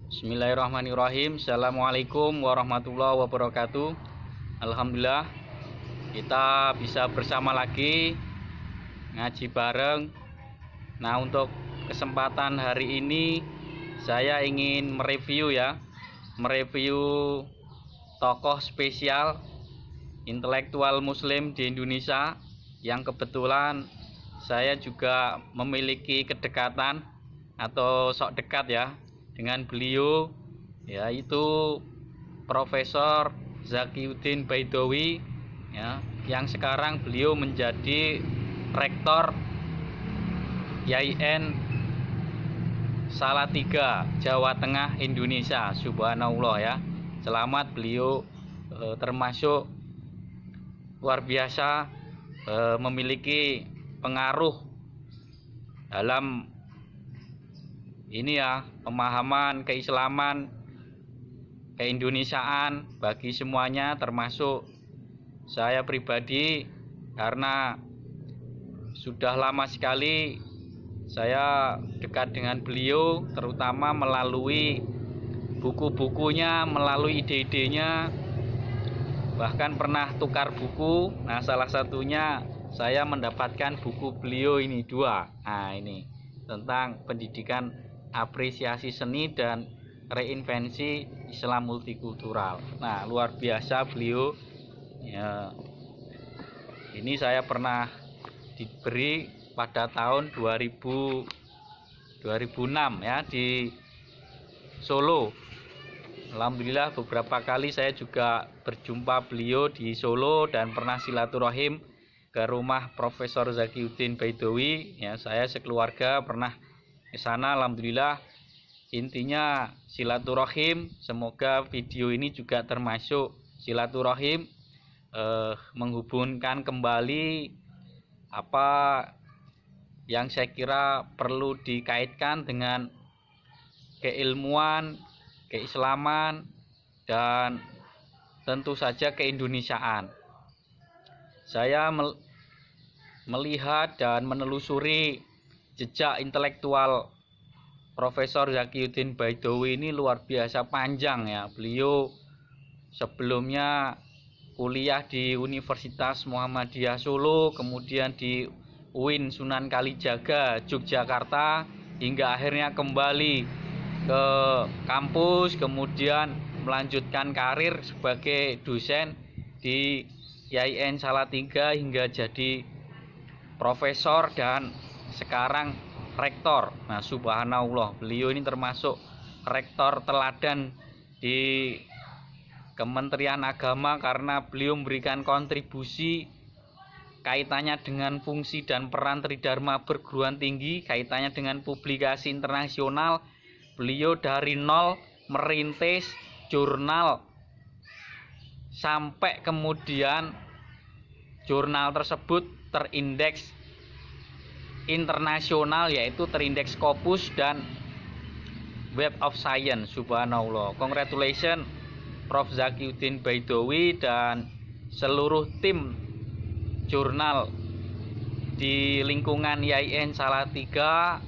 Bismillahirrahmanirrahim. Assalamualaikum warahmatullahi wabarakatuh. Alhamdulillah kita bisa bersama lagi ngaji bareng. Nah, untuk kesempatan hari ini saya ingin mereview tokoh spesial intelektual muslim di Indonesia yang kebetulan saya juga memiliki kedekatan atau sok dekat dengan beliau, yaitu Profesor Zakiuddin Baidowi, yang sekarang beliau menjadi rektor YIN Salatiga, Jawa Tengah, Indonesia. Subhanallah. Selamat, beliau termasuk luar biasa, memiliki pengaruh dalam pemahaman keislaman, keindonesiaan bagi semuanya, termasuk saya pribadi, karena sudah lama sekali saya dekat dengan beliau, terutama melalui buku-bukunya, melalui ide-idenya, bahkan pernah tukar buku. Nah, salah satunya saya mendapatkan buku beliau ini dua. Nah, ini tentang pendidikan apresiasi seni dan reinvensi Islam multikultural. Nah, luar biasa beliau. Ini saya pernah diberi pada tahun 2006 di Solo. Alhamdulillah beberapa kali saya juga berjumpa beliau di Solo dan pernah silaturahim ke rumah Profesor Zakiuddin Baidowi. Saya sekeluarga pernah ke sana. Alhamdulillah, intinya silaturahim. Semoga video ini juga termasuk silaturahim, menghubungkan kembali apa yang saya kira perlu dikaitkan dengan keilmuan, keislaman, dan tentu saja keindonesiaan. Saya melihat dan menelusuri jejak intelektual Profesor Zakiuddin Baidowi ini luar biasa panjang. Beliau sebelumnya kuliah di Universitas Muhammadiyah Solo, kemudian di UIN Sunan Kalijaga, Yogyakarta, hingga akhirnya kembali ke kampus, kemudian melanjutkan karir sebagai dosen di YIN Salatiga hingga jadi profesor dan sekarang rektor. Nah, subhanallah, beliau ini termasuk rektor teladan di Kementerian Agama karena beliau memberikan kontribusi kaitannya dengan fungsi dan peran Tridharma perguruan tinggi, kaitannya dengan publikasi internasional. Beliau dari nol merintis jurnal sampai kemudian jurnal tersebut terindeks internasional, yaitu terindeks Scopus dan Web of Science. Subhanallah. Congratulations Prof Zakiuddin Baidowi dan seluruh tim jurnal di lingkungan YIN Salatiga.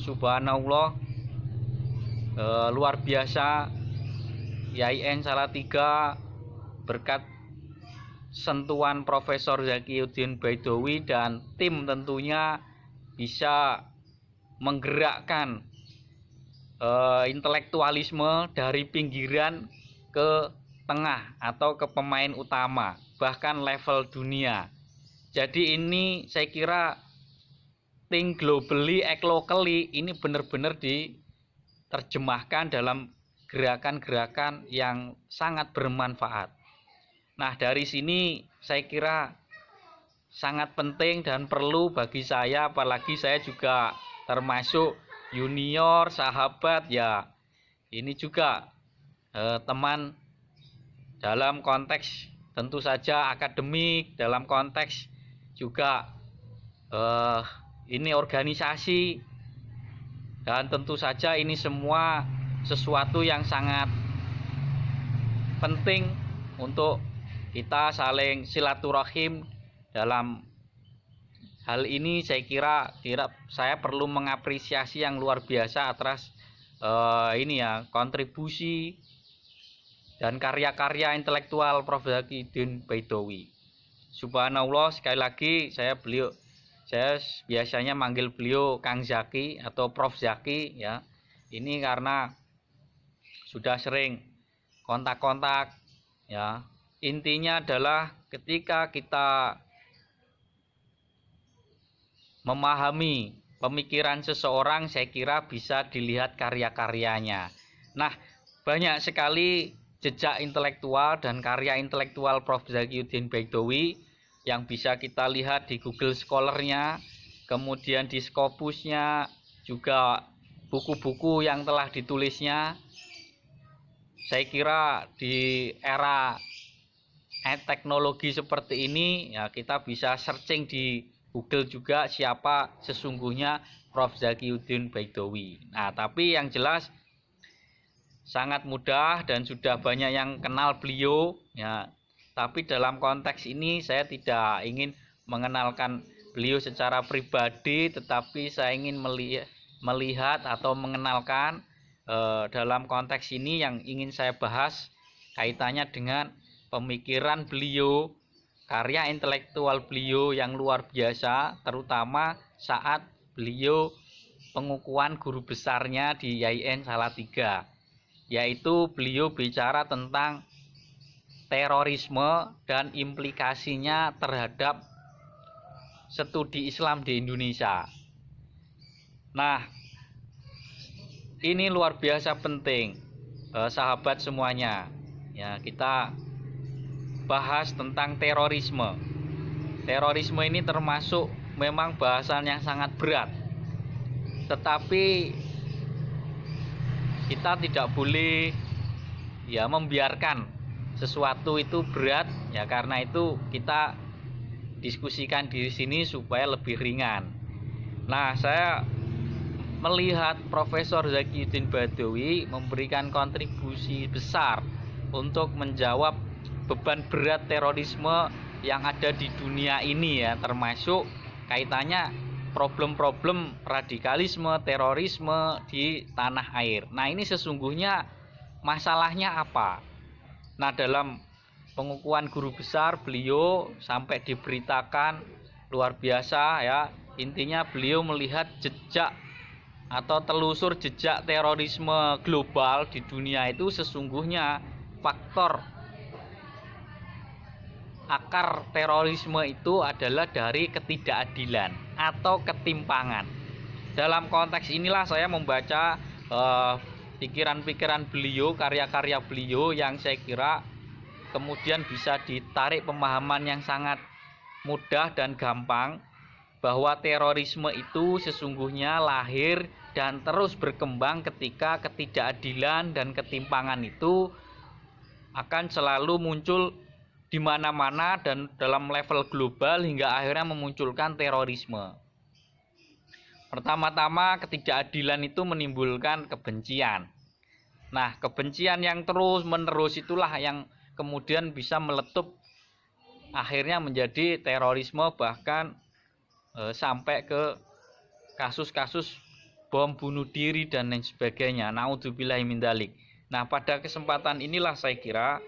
Subhanallah, luar biasa. YIN Salatiga berkat sentuhan Profesor Zakiuddin Baidowi dan tim tentunya bisa menggerakkan intelektualisme dari pinggiran ke tengah atau ke pemain utama, bahkan level dunia. Jadi ini saya kira think globally, act locally, ini benar-benar diterjemahkan dalam gerakan-gerakan yang sangat bermanfaat. Nah, dari sini saya kira sangat penting dan perlu bagi saya, apalagi saya juga termasuk junior, sahabat, ini juga teman dalam konteks tentu saja akademik, dalam konteks juga ini organisasi, dan tentu saja ini semua sesuatu yang sangat penting untuk kita saling silaturahim. Dalam hal ini saya kira saya perlu mengapresiasi yang luar biasa atas ini ya, kontribusi dan karya-karya intelektual Prof. Zakiuddin Baidowi. Subhanallah, sekali lagi saya biasanya manggil beliau Kang Zaki atau Prof. Zaki ya. Ini karena sudah sering kontak-kontak ya. Intinya adalah ketika kita memahami pemikiran seseorang, saya kira bisa dilihat karya-karyanya. Nah, banyak sekali jejak intelektual dan karya intelektual Prof. Zakiuddin Baidowi yang bisa kita lihat di Google Scholar-nya, kemudian di Scopus-nya, juga buku-buku yang telah ditulisnya. Saya kira di era teknologi seperti ini ya, kita bisa searching di Google juga siapa sesungguhnya Prof. Zakiuddin Baidowi. Nah, tapi yang jelas sangat mudah dan sudah banyak yang kenal beliau ya. Tapi dalam konteks ini saya tidak ingin mengenalkan beliau secara pribadi, tetapi saya ingin melihat atau mengenalkan dalam konteks ini yang ingin saya bahas kaitannya dengan pemikiran beliau, karya intelektual beliau yang luar biasa, terutama saat beliau pengukuhan guru besarnya di YIN Salatiga, yaitu beliau bicara tentang terorisme dan implikasinya terhadap studi Islam di Indonesia. Nah, ini luar biasa penting, sahabat semuanya. Ya, kita bahas tentang terorisme. Terorisme ini termasuk memang bahasan yang sangat berat. Tetapi kita tidak boleh ya membiarkan sesuatu itu berat ya, karena itu kita diskusikan di sini supaya lebih ringan. Nah, saya melihat Profesor Zakiuddin Baidowi memberikan kontribusi besar untuk menjawab beban berat terorisme yang ada di dunia ini ya, termasuk kaitannya problem-problem radikalisme, terorisme di tanah air. Nah, ini sesungguhnya masalahnya apa? Nah, dalam pengukuhan guru besar beliau sampai diberitakan luar biasa ya. Intinya beliau melihat jejak atau telusur jejak terorisme global di dunia itu sesungguhnya faktor akar terorisme itu adalah dari ketidakadilan atau ketimpangan. Dalam konteks inilah saya membaca pikiran-pikiran beliau, karya-karya beliau yang saya kira kemudian bisa ditarik pemahaman yang sangat mudah dan gampang, bahwa terorisme itu sesungguhnya lahir dan terus berkembang ketika ketidakadilan dan ketimpangan itu akan selalu muncul di mana-mana dan dalam level global hingga akhirnya memunculkan terorisme. Pertama-tama, ketidakadilan itu menimbulkan kebencian. Nah, kebencian yang terus-menerus itulah yang kemudian bisa meletup akhirnya menjadi terorisme, bahkan sampai ke kasus-kasus bom bunuh diri dan lain sebagainya. Naudzubillahi min dzalik. Nah, pada kesempatan inilah saya kira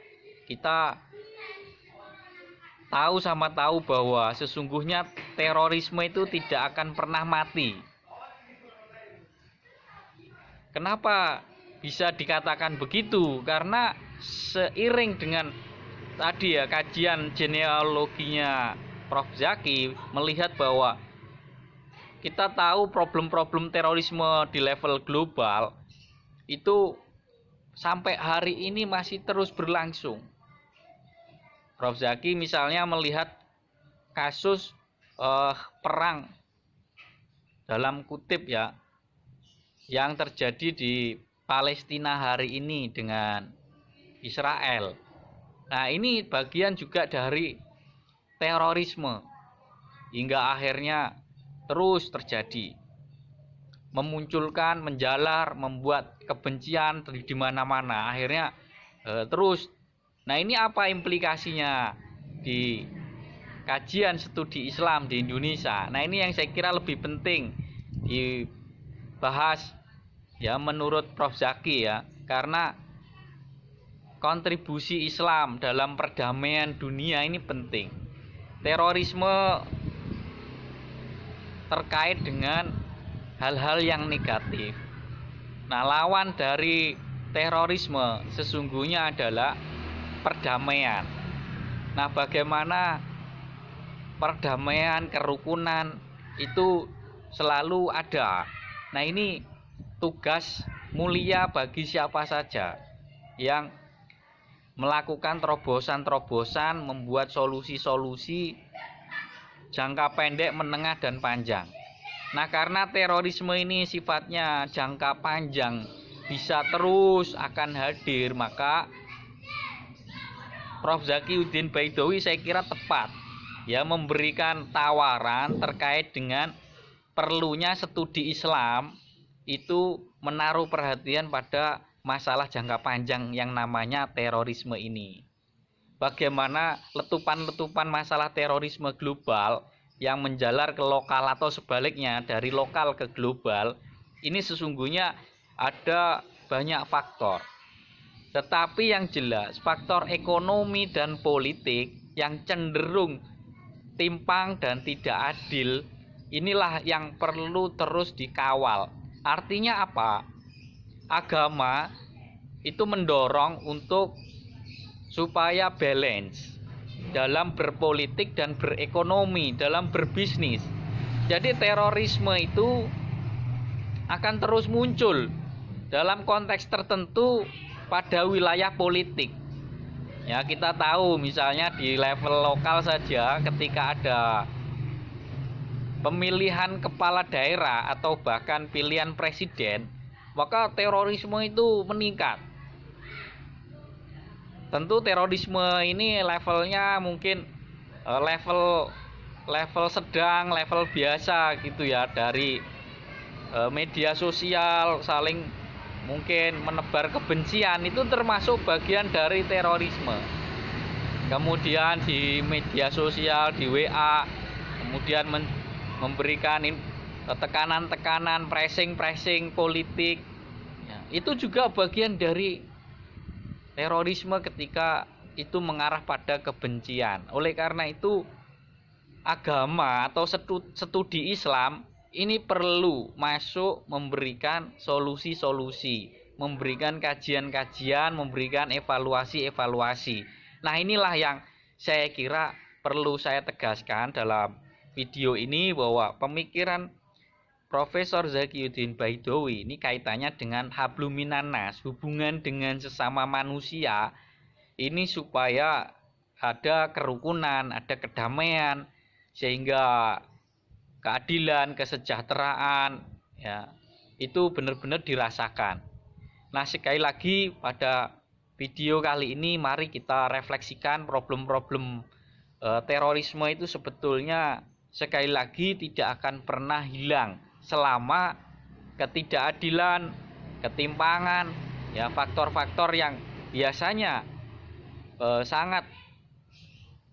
kita tahu bahwa sesungguhnya terorisme itu tidak akan pernah mati. Kenapa bisa dikatakan begitu? Karena seiring dengan tadi ya kajian genealoginya Prof. Zaki melihat bahwa kita tahu problem-problem terorisme di level global itu sampai hari ini masih terus berlangsung. Prof. Zaki misalnya melihat kasus perang dalam kutip ya yang terjadi di Palestina hari ini dengan Israel. Nah, ini bagian juga dari terorisme hingga akhirnya terus terjadi, memunculkan, menjalar, membuat kebencian di mana-mana, akhirnya terus. Nah, ini apa implikasinya di kajian studi Islam di Indonesia? Nah, ini yang saya kira lebih penting dibahas ya menurut Prof Zaki ya, karena kontribusi Islam dalam perdamaian dunia ini penting. Terorisme terkait dengan hal-hal yang negatif. Nah, lawan dari terorisme sesungguhnya adalah perdamaian. Nah, bagaimana perdamaian, kerukunan itu selalu ada. Nah, ini tugas mulia bagi siapa saja yang melakukan terobosan-terobosan, membuat solusi-solusi jangka pendek, menengah, dan panjang. Nah, karena terorisme ini sifatnya jangka panjang, bisa terus akan hadir, maka Prof Zakiuddin Baidowi saya kira tepat ya memberikan tawaran terkait dengan perlunya studi Islam itu menaruh perhatian pada masalah jangka panjang yang namanya terorisme ini. Bagaimana letupan-letupan masalah terorisme global yang menjalar ke lokal atau sebaliknya dari lokal ke global, ini sesungguhnya ada banyak faktor. Tetapi yang jelas faktor ekonomi dan politik yang cenderung timpang dan tidak adil, inilah yang perlu terus dikawal. Artinya apa? Agama itu mendorong untuk supaya balance dalam berpolitik dan berekonomi, dalam berbisnis. Jadi terorisme itu akan terus muncul dalam konteks tertentu pada wilayah politik. Ya, kita tahu misalnya di level lokal saja ketika ada pemilihan kepala daerah atau bahkan pilihan presiden, maka terorisme itu meningkat. Tentu terorisme ini levelnya mungkin level sedang, level biasa gitu ya, dari media sosial saling mungkin menebar kebencian, itu termasuk bagian dari terorisme. Kemudian di media sosial, di WA, kemudian memberikan tekanan-tekanan, pressing politik ya, itu juga bagian dari terorisme ketika itu mengarah pada kebencian. Oleh karena itu agama atau studi Islam ini perlu masuk memberikan solusi-solusi, memberikan kajian-kajian, memberikan evaluasi-evaluasi. Nah, inilah yang saya kira perlu saya tegaskan dalam video ini, bahwa pemikiran Profesor Zakiuddin Baidowi ini kaitannya dengan hablum minan nas, hubungan dengan sesama manusia ini supaya ada kerukunan, ada kedamaian, sehingga keadilan, kesejahteraan ya itu benar-benar dirasakan. Nah, sekali lagi pada video kali ini mari kita refleksikan problem-problem terorisme itu sebetulnya sekali lagi tidak akan pernah hilang selama ketidakadilan, ketimpangan, ya faktor-faktor yang biasanya sangat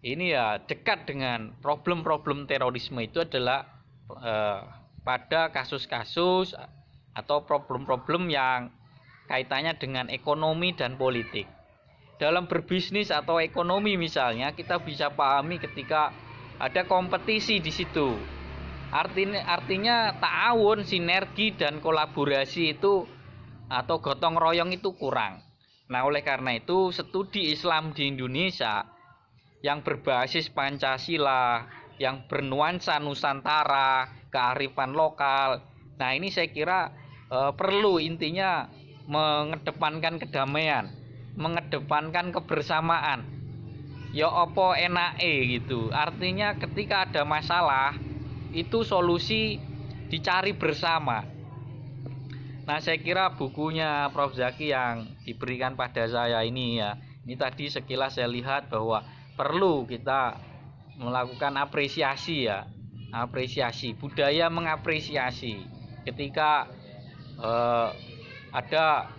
ini ya dekat dengan problem-problem terorisme itu adalah pada kasus-kasus atau problem-problem yang kaitannya dengan ekonomi dan politik. Dalam berbisnis atau ekonomi misalnya, kita bisa pahami ketika ada kompetisi di situ. Artinya ta'awun, sinergi dan kolaborasi itu atau gotong royong itu kurang. Nah, oleh karena itu studi Islam di Indonesia yang berbasis Pancasila, yang bernuansa Nusantara, kearifan lokal. Nah, ini saya kira perlu intinya mengedepankan kedamaian, mengedepankan kebersamaan. Ya opo enake gitu. Artinya ketika ada masalah itu solusi dicari bersama. Nah, saya kira bukunya Prof Zaki yang diberikan pada saya ini ya, ini tadi sekilas saya lihat bahwa perlu kita melakukan apresiasi ya, apresiasi, budaya mengapresiasi ketika ada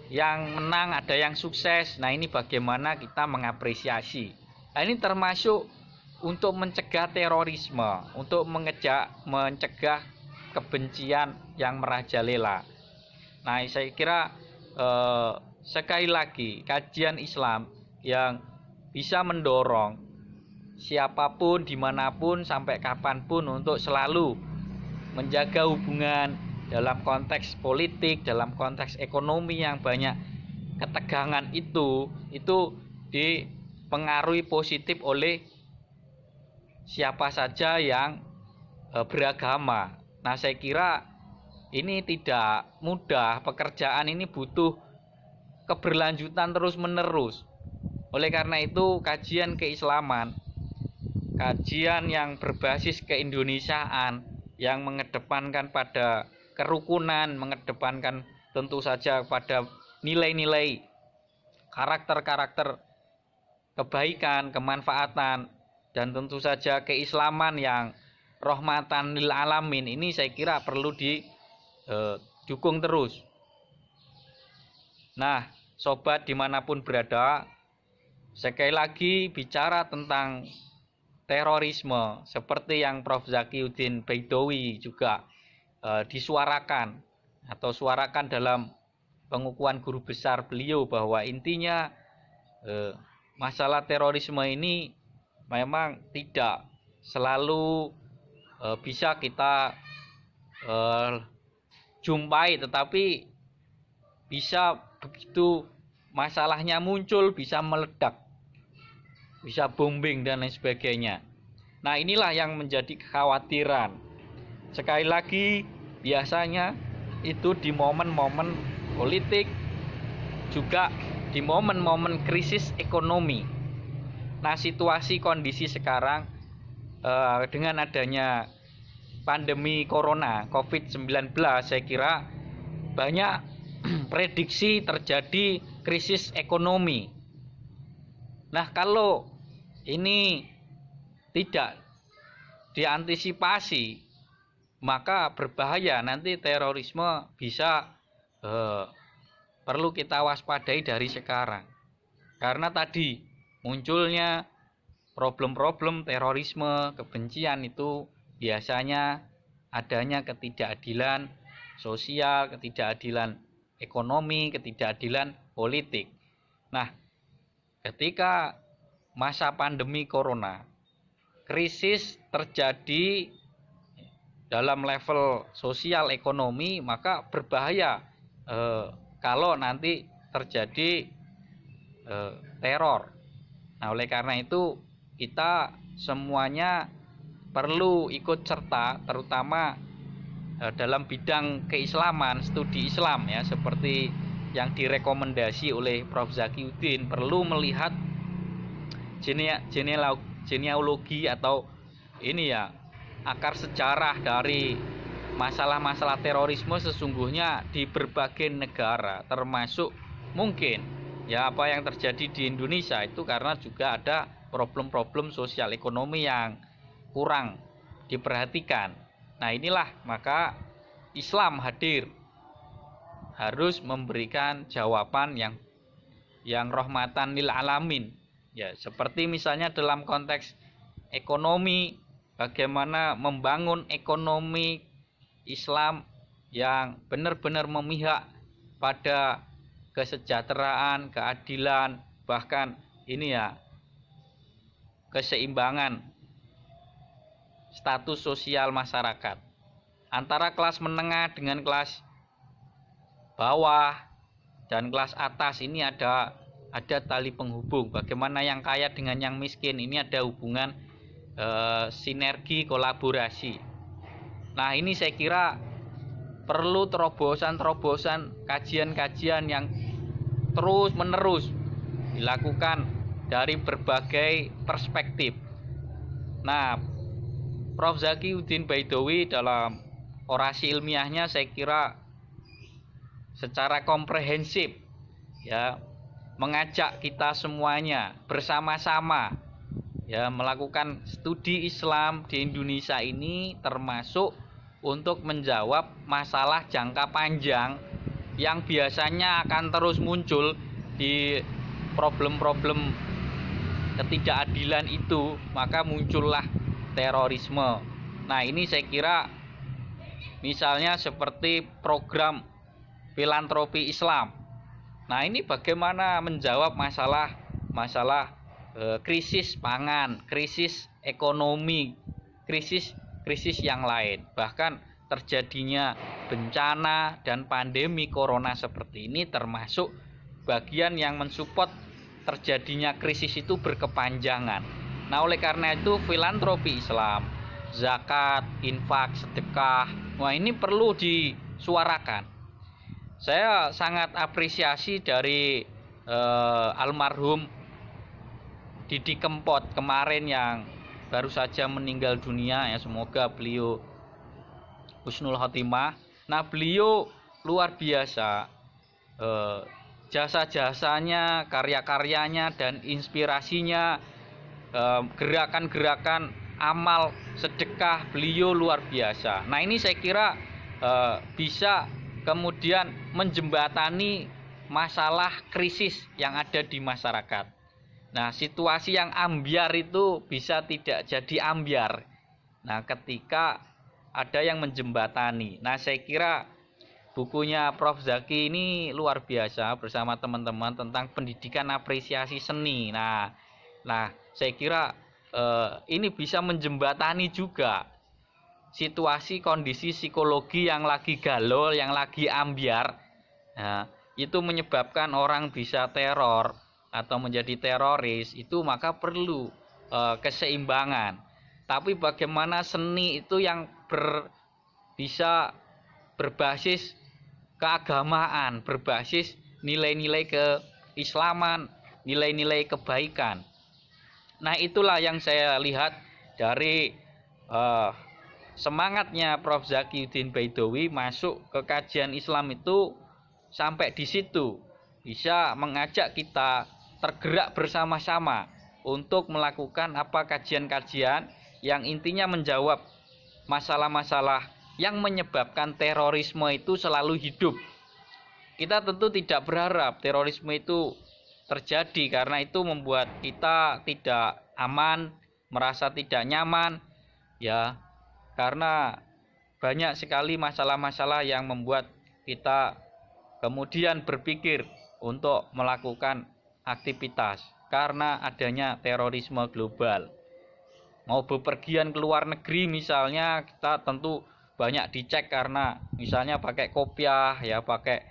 yang menang, ada yang sukses. Nah, ini bagaimana kita mengapresiasi. Nah, ini termasuk untuk mencegah terorisme, untuk mencegah kebencian yang merajalela. Nah, saya kira sekali lagi kajian Islam yang bisa mendorong siapapun dimanapun sampai kapanpun untuk selalu menjaga hubungan dalam konteks politik, dalam konteks ekonomi yang banyak ketegangan itu dipengaruhi positif oleh siapa saja yang beragama. Nah, saya kira ini tidak mudah, pekerjaan ini butuh keberlanjutan terus-menerus. Oleh karena itu, kajian keislaman, kajian yang berbasis keindonesiaan, yang mengedepankan pada kerukunan, mengedepankan tentu saja pada nilai-nilai karakter-karakter kebaikan, kemanfaatan, dan tentu saja keislaman yang rahmatan lil alamin, ini saya kira perlu didukung terus. Nah, sobat dimanapun berada, sekali lagi bicara tentang terorisme seperti yang Prof. Zakiuddin Baidowi juga disuarakan atau suarakan dalam pengukuhan guru besar beliau, bahwa intinya masalah terorisme ini memang tidak selalu bisa kita jumpai, tetapi bisa begitu masalahnya muncul bisa meledak, bisa bombing dan lain sebagainya. Nah, inilah yang menjadi kekhawatiran. Sekali lagi, biasanya itu di momen-momen politik, juga di momen-momen krisis ekonomi. Nah, situasi kondisi sekarang dengan adanya pandemi corona COVID-19, saya kira banyak prediksi terjadi krisis ekonomi. Nah, kalau ini tidak diantisipasi, maka berbahaya, nanti terorisme bisa perlu kita waspadai dari sekarang. Karena tadi munculnya problem-problem terorisme, kebencian itu biasanya adanya ketidakadilan sosial, ketidakadilan ekonomi, ketidakadilan politik. Nah, ketika masa pandemi corona, krisis terjadi dalam level sosial ekonomi, maka berbahaya kalau nanti terjadi teror. Nah, oleh karena itu kita semuanya perlu ikut serta, terutama dalam bidang keislaman, studi Islam ya, seperti yang direkomendasi oleh Prof. Zakiuddin, perlu melihat genealogi atau ini ya, akar sejarah dari masalah-masalah terorisme sesungguhnya di berbagai negara, termasuk mungkin ya apa yang terjadi di Indonesia itu karena juga ada problem-problem sosial ekonomi yang kurang diperhatikan. Nah, inilah maka Islam hadir, harus memberikan jawaban yang rahmatan lil alamin. Ya, seperti misalnya dalam konteks ekonomi, bagaimana membangun ekonomi Islam yang benar-benar memihak pada kesejahteraan, keadilan, bahkan ini ya, keseimbangan status sosial masyarakat antara kelas menengah dengan kelas bawah dan kelas atas. Ini ada tali penghubung, bagaimana yang kaya dengan yang miskin ini ada hubungan sinergi, kolaborasi. Nah, ini saya kira perlu terobosan-terobosan, kajian-kajian yang terus menerus dilakukan dari berbagai perspektif. Nah, Prof. Zakiuddin Baidowi dalam orasi ilmiahnya saya kira secara komprehensif ya mengajak kita semuanya bersama-sama ya melakukan studi Islam di Indonesia ini, termasuk untuk menjawab masalah jangka panjang yang biasanya akan terus muncul di problem-problem ketidakadilan itu, maka muncullah terorisme. Nah, ini saya kira misalnya seperti program filantropi Islam. Nah, ini bagaimana menjawab masalah krisis pangan, krisis ekonomi, krisis yang lain. Bahkan terjadinya bencana dan pandemi corona seperti ini termasuk bagian yang mensupport terjadinya krisis itu berkepanjangan. Nah, oleh karena itu filantropi Islam, zakat, infak, sedekah, wah ini perlu disuarakan. Saya sangat apresiasi dari almarhum Didi Kempot kemarin yang baru saja meninggal dunia, ya semoga beliau husnul khotimah. Nah, beliau luar biasa, jasa-jasanya, karya-karyanya dan inspirasinya, gerakan-gerakan amal sedekah beliau luar biasa. Nah, ini saya kira bisa kemudian menjembatani masalah krisis yang ada di masyarakat. Nah, situasi yang ambyar itu bisa tidak jadi ambyar. Nah, ketika ada yang menjembatani. Nah, saya kira bukunya Prof. Zaki ini luar biasa bersama teman-teman tentang pendidikan apresiasi seni. Nah, saya kira ini bisa menjembatani juga situasi kondisi psikologi yang lagi galau, yang lagi ambyar. Nah, itu menyebabkan orang bisa teror atau menjadi teroris, itu maka perlu keseimbangan. Tapi bagaimana seni itu yang bisa berbasis keagamaan, berbasis nilai-nilai keislaman, nilai-nilai kebaikan. Nah, itulah yang saya lihat dari semangatnya Prof. Zakiuddin Baidowi masuk ke kajian Islam itu sampai di situ, bisa mengajak kita tergerak bersama-sama untuk melakukan kajian-kajian yang intinya menjawab masalah-masalah yang menyebabkan terorisme itu selalu hidup. Kita tentu tidak berharap terorisme itu terjadi karena itu membuat kita tidak aman, merasa tidak nyaman, ya. Karena banyak sekali masalah-masalah yang membuat kita kemudian berpikir untuk melakukan aktivitas karena adanya terorisme global. Mau bepergian ke luar negeri misalnya, kita tentu banyak dicek karena misalnya pakai kopiah, ya pakai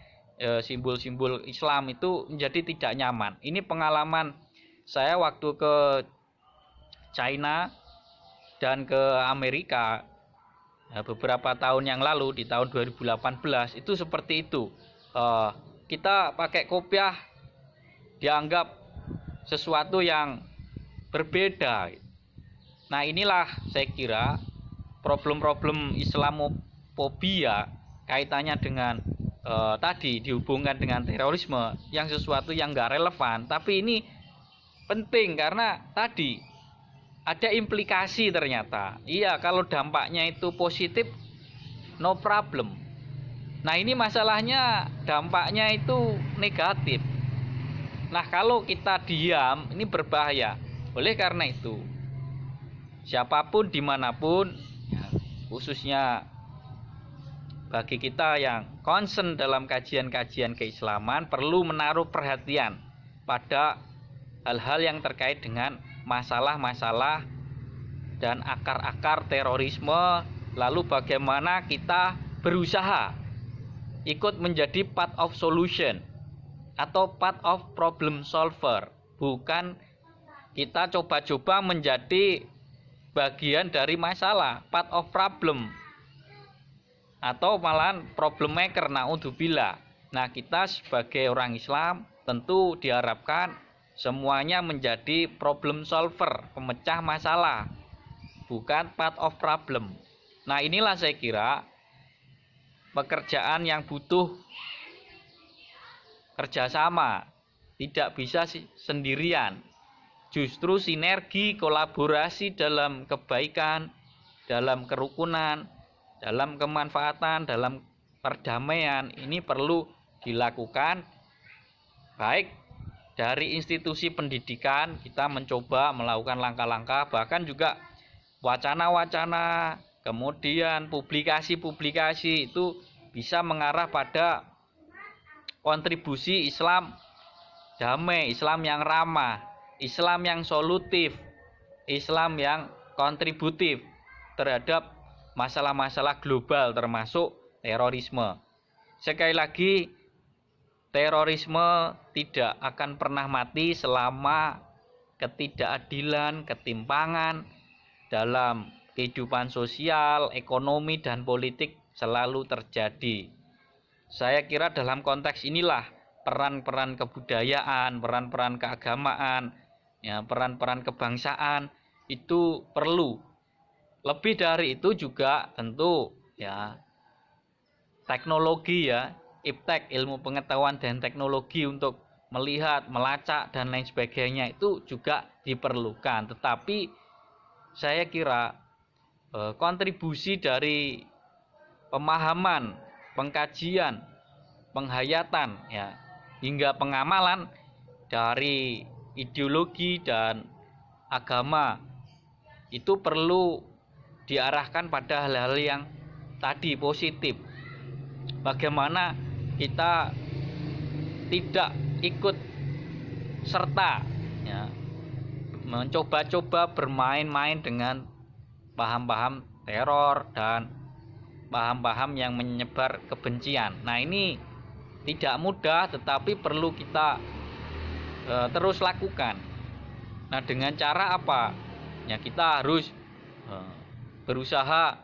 simbol-simbol Islam, itu menjadi tidak nyaman. Ini pengalaman saya waktu ke China dan ke Amerika beberapa tahun yang lalu, di tahun 2018 itu seperti itu. Kita pakai kopiah dianggap sesuatu yang berbeda. Nah, inilah saya kira problem-problem Islamofobia kaitannya dengan tadi dihubungkan dengan terorisme, yang sesuatu yang nggak relevan, tapi ini penting karena tadi ada implikasi ternyata. Iya, kalau dampaknya itu positif, no problem. Nah, ini masalahnya dampaknya itu negatif. Nah, kalau kita diam, ini berbahaya. Oleh karena itu, siapapun dimanapun, ya, khususnya bagi kita yang concern dalam kajian-kajian keislaman, perlu menaruh perhatian pada hal-hal yang terkait dengan masalah-masalah dan akar-akar terorisme, lalu bagaimana kita berusaha ikut menjadi part of solution atau part of problem solver, bukan kita coba-coba menjadi bagian dari masalah, part of problem, atau malahan problem maker, naudzubillah. Nah, kita sebagai orang Islam tentu diharapkan semuanya menjadi problem solver, pemecah masalah, bukan part of problem. Nah, inilah saya kira pekerjaan yang butuh kerjasama, tidak bisa sendirian. Justru sinergi, kolaborasi dalam kebaikan, dalam kerukunan, dalam kemanfaatan, dalam perdamaian, ini perlu dilakukan. Baik dari institusi pendidikan, kita mencoba melakukan langkah-langkah, bahkan juga wacana-wacana, kemudian publikasi-publikasi itu bisa mengarah pada kontribusi Islam damai, Islam yang ramah, Islam yang solutif, Islam yang kontributif terhadap masalah-masalah global termasuk terorisme. Sekali lagi, terorisme tidak akan pernah mati selama ketidakadilan, ketimpangan dalam kehidupan sosial, ekonomi, dan politik selalu terjadi. Saya kira dalam konteks inilah peran-peran kebudayaan, peran-peran keagamaan, ya, peran-peran kebangsaan itu perlu. Lebih dari itu juga tentu ya teknologi, ya, iptek, ilmu pengetahuan dan teknologi untuk melihat, melacak dan lain sebagainya itu juga diperlukan. Tetapi saya kira kontribusi dari pemahaman, pengkajian, penghayatan, ya, hingga pengamalan dari ideologi dan agama itu perlu diarahkan pada hal-hal yang tadi positif. Bagaimana kita tidak ikut serta, ya, mencoba-coba bermain-main dengan paham-paham teror dan paham-paham yang menyebar kebencian. Nah, ini tidak mudah tetapi perlu kita terus lakukan. Nah, dengan cara apa? Ya, kita harus berusaha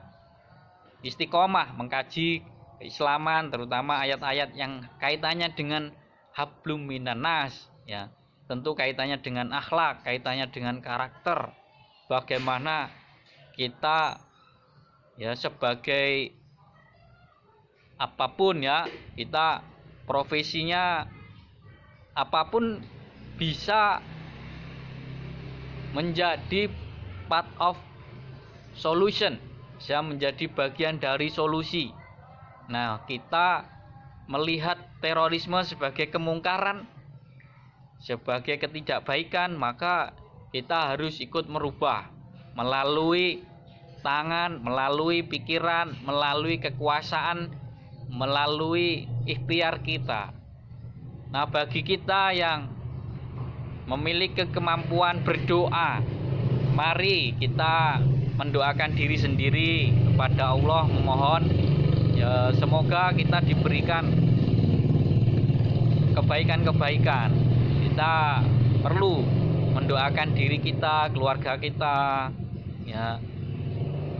istiqomah mengkaji keislaman, terutama ayat-ayat yang kaitannya dengan hablum minan nas, ya. Tentu kaitannya dengan akhlak, kaitannya dengan karakter. Bagaimana kita, ya, sebagai apapun, ya, kita profesinya apapun bisa menjadi part of solution, bisa menjadi bagian dari solusi. Nah, kita melihat terorisme sebagai kemungkaran, sebagai ketidakbaikan, maka kita harus ikut merubah melalui tangan, melalui pikiran, melalui kekuasaan, melalui ikhtiar kita. Nah, bagi kita yang memiliki kemampuan berdoa, mari kita mendoakan diri sendiri kepada Allah, memohon, ya, semoga kita diberikan kebaikan-kebaikan. Kita perlu mendoakan diri kita, keluarga kita, ya,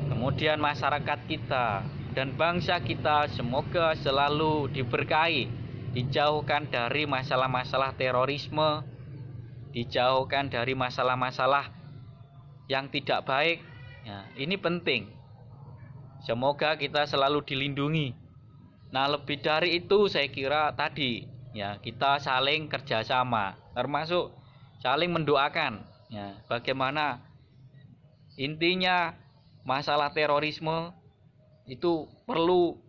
kemudian masyarakat kita dan bangsa kita, semoga selalu diberkahi, dijauhkan dari masalah-masalah terorisme, dijauhkan dari masalah-masalah yang tidak baik. Ya, ini penting. Semoga kita selalu dilindungi. Nah, lebih dari itu saya kira tadi, ya, kita saling kerjasama, termasuk saling mendoakan. Ya, bagaimana intinya masalah terorisme itu perlu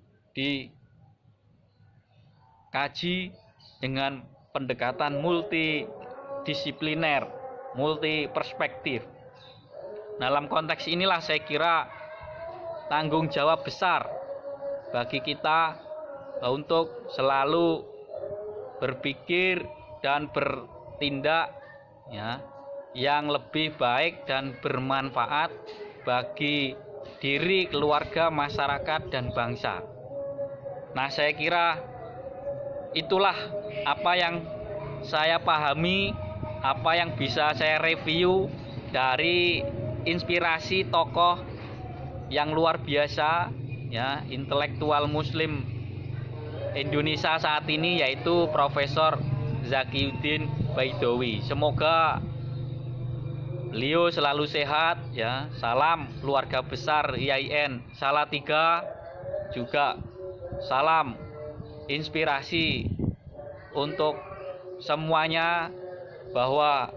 dikaji dengan pendekatan multidisipliner, multi perspektif. Dalam konteks inilah saya kira tanggung jawab besar bagi kita untuk selalu berpikir dan bertindak, ya, yang lebih baik dan bermanfaat bagi diri, keluarga, masyarakat, dan bangsa. Nah, saya kira itulah apa yang saya pahami, apa yang bisa saya review dari inspirasi tokoh yang luar biasa, ya, intelektual muslim Indonesia saat ini, yaitu Profesor Zakiuddin Baidowi. Semoga beliau selalu sehat, ya. Salam keluarga besar IAIN Salatiga, juga salam inspirasi untuk semuanya bahwa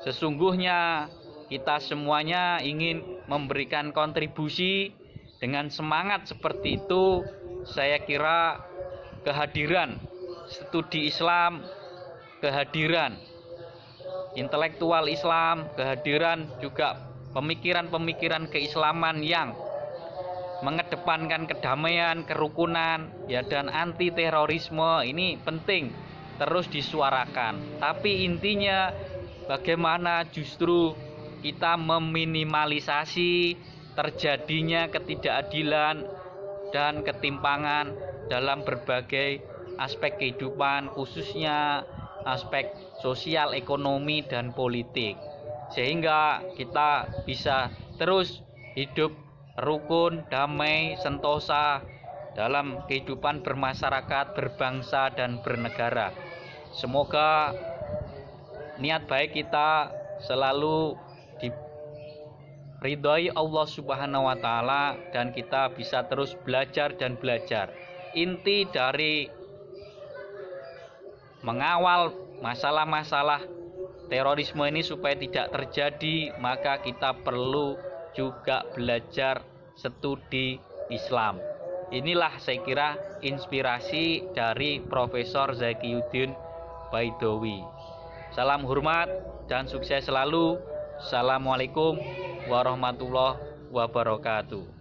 sesungguhnya kita semuanya ingin memberikan kontribusi. Dengan semangat seperti itu, saya kira kehadiran studi Islam, kehadiran intelektual Islam, kehadiran juga pemikiran-pemikiran keislaman yang mengedepankan kedamaian, kerukunan, ya, dan anti terorisme ini penting terus disuarakan. Tapi intinya bagaimana justru kita meminimalisasi terjadinya ketidakadilan dan ketimpangan dalam berbagai aspek kehidupan, khususnya aspek sosial, ekonomi, dan politik, sehingga kita bisa terus hidup rukun, damai, sentosa dalam kehidupan bermasyarakat, berbangsa, dan bernegara. Semoga niat baik kita selalu diridhoi Allah Subhanahu wa taala dan kita bisa terus belajar dan belajar. Inti dari mengawal masalah-masalah terorisme ini supaya tidak terjadi, maka kita perlu juga belajar studi Islam. Inilah saya kira inspirasi dari Profesor Zakiyuddin Baidowi. Salam hormat dan sukses selalu. Assalamualaikum warahmatullahi wabarakatuh.